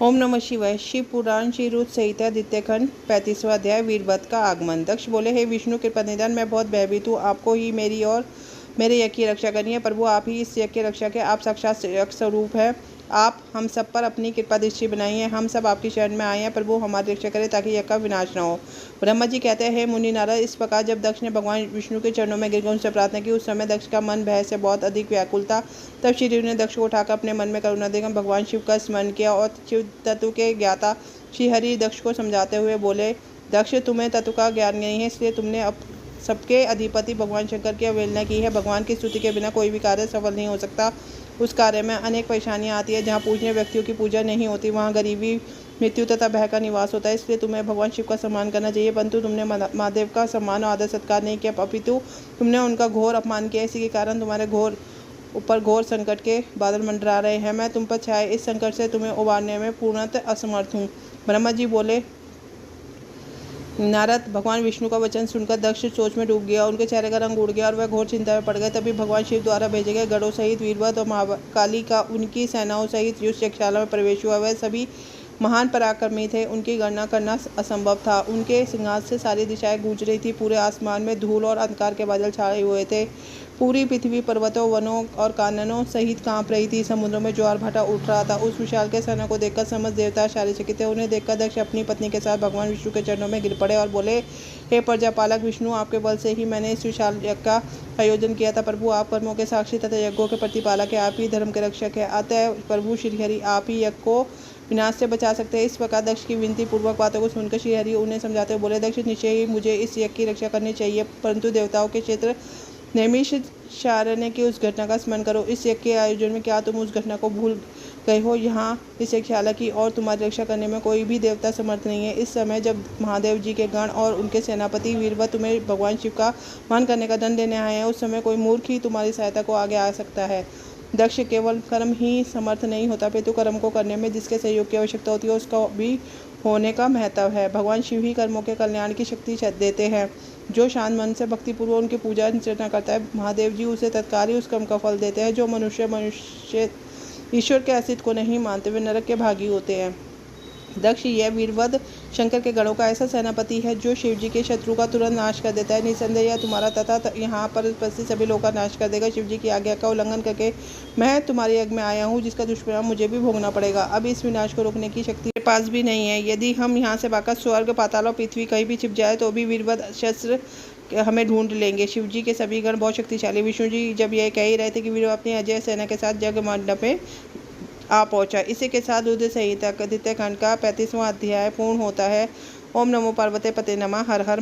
ओम नमः शिवाय। शिव पुराण श्री रुद्र संहिता द्वितीय खंड 35वां अध्याय वीरभद्र का आगमन। दक्ष बोले, हे विष्णु कृपा निधान, मैं बहुत भयभीत हूँ। आपको ही मेरी और मेरे यज्ञ की रक्षा करनी है। प्रभु, आप ही इस यज्ञ की रक्षा के, आप साक्षात यज्ञ स्वरूप है। आप हम सब पर अपनी कृपा दृष्टि बनाई है। हम सब आपकी शरण में आए हैं। प्रभु, हमारी रक्षा करें ताकि यज्ञ का विनाश न हो। ब्रह्मा जी कहते हैं, मुनि नारद, इस प्रकार जब दक्ष ने भगवान विष्णु के चरणों में गिरकर उनसे प्रार्थना की, उस समय दक्ष का मन भय से बहुत अधिक व्याकुल था। तब श्री ने दक्ष को उठाकर अपने मन में करुणा देकर भगवान शिव का स्मरण किया और शिव तत्व के ज्ञाता श्री हरि दक्ष को समझाते हुए बोले, दक्ष, तुम्हें तत्व का ज्ञान नहीं है, इसलिए तुमने अब सबके अधिपति भगवान शंकर की अवहेलना की है। भगवान की स्तुति के बिना कोई भी कार्य सफल नहीं हो सकता। उस कार्य में अनेक परेशानियां आती है। जहाँ पूजनीय व्यक्तियों की पूजा नहीं होती, वहाँ गरीबी, मृत्यु तथा भय का निवास होता है। इसलिए तुम्हें भगवान शिव का सम्मान करना चाहिए। परंतु तुमने महादेव का सम्मान और आदर सत्कार नहीं किया, अपितु तुमने उनका घोर अपमान किया। इसी के कारण तुम्हारे ऊपर घोर संकट के बादल मंडरा रहे हैं। मैं तुम पर छाए इस संकट से तुम्हें उबारने में पूर्णतः असमर्थ हूँ। ब्रह्मा जी बोले, नारद, भगवान विष्णु का वचन सुनकर दक्ष सोच में डूब गया। उनके चेहरे का रंग उड़ गया और वह घोर चिंता में पड़ गए। तभी भगवान शिव द्वारा भेजे गए गढ़ों सहित वीरभद्र और महाकाली का उनकी सेनाओं सहित युद्ध यज्ञशाला में प्रवेश हुआ। वह सभी महान पराक्रमी थे, उनकी गणना करना असंभव था। उनके सिंहासन से सारी दिशाएं गूंज रही थी। पूरे आसमान में धूल और अंधकार के बादल छाए हुए थे। पूरी पृथ्वी पर्वतों, वनों और काननों सहित कांप रही थी। समुद्रों में ज्वार भाटा उठ रहा था। उस विशाल के सेना को देखकर समस्त देवता आश्चर्यचकित थे। उन्हें देखकर दक्ष अपनी पत्नी के साथ भगवान विष्णु के चरणों में गिर पड़े और बोले, हे प्रजापालक विष्णु, आपके बल से ही मैंने इस विशाल यज्ञ का आयोजन किया था। प्रभु, आप कर्मों के साक्षी तथा यज्ञों के प्रतिपालक है। आप ही धर्म के रक्षक है। अतः प्रभु श्रीहरि, आप ही यज्ञ को विनाश से बचा सकते हैं। इस प्रकार दक्ष की विनती पूर्वक बातों को सुनकर श्रीहरि उन्हें समझाते हुए बोले, दक्ष, निश्चय ही मुझे इस यज्ञ की रक्षा करनी चाहिए, परंतु देवताओं के क्षेत्र नैमिषारण्य की उस घटना का स्मरण करो। इस यज्ञ के आयोजन में क्या तुम उस घटना को भूल गए हो? यहाँ इस यज्ञशाला की और तुम्हारी रक्षा करने में कोई भी देवता समर्थ नहीं है। इस समय जब महादेव जी के गण और उनके सेनापति वीरभद्र तुम्हें भगवान शिव का मान करने का दंड देने आए हैं, उस समय कोई मूर्ख ही तुम्हारी सहायता को आगे आ सकता है। दक्ष, केवल कर्म ही समर्थ नहीं होता, परंतु कर्म को करने में जिसके सहयोग की आवश्यकता होती है उसका भी होने का महत्व है। भगवान शिव ही कर्मों के कल्याण की शक्ति देते हैं। जो शांत मन से भक्तिपूर्वक उनकी पूजा अर्चना करता है, महादेव जी उसे तत्काल ही उस कर्म का फल देते हैं। जो मनुष्य ईश्वर के अस्तित्व को नहीं मानते, वे नरक के भागी होते हैं। दक्ष, यह वीरभद्र शंकर के गणों का ऐसा सेनापति है जो शिव जी के शत्रु का तुरंत नाश कर देता है। निसंदेह यह तुम्हारा तथा यहाँ पर उपस्थित सभी लोगों का नाश कर देगा। शिव जी की आज्ञा का उल्लंघन करके मैं तुम्हारे यज्ञ में आया हूँ, जिसका दुष्परिणाम मुझे भी भोगना पड़ेगा। अब इस विनाश को रोकने की शक्ति मेरे पास भी नहीं है। यदि हम यहाँ से भागकर स्वर्ग, पाताल और पृथ्वी कहीं भी छिप जाए तो भी वीरभद्र शस्त्र हमें ढूंढ लेंगे। शिव जी के सभी गण बहुत शक्तिशाली। विष्णु जी जब यह कह ही रहे थे कि वीरभद्र अपनी अजय सेना के साथ यज्ञ मंडप में आ पहुंचा। इसी के साथ रुद्र संहिता द्वितीय खंड का 35वां अध्याय पूर्ण होता है। ओम नमो पार्वती पते नमः। हर हर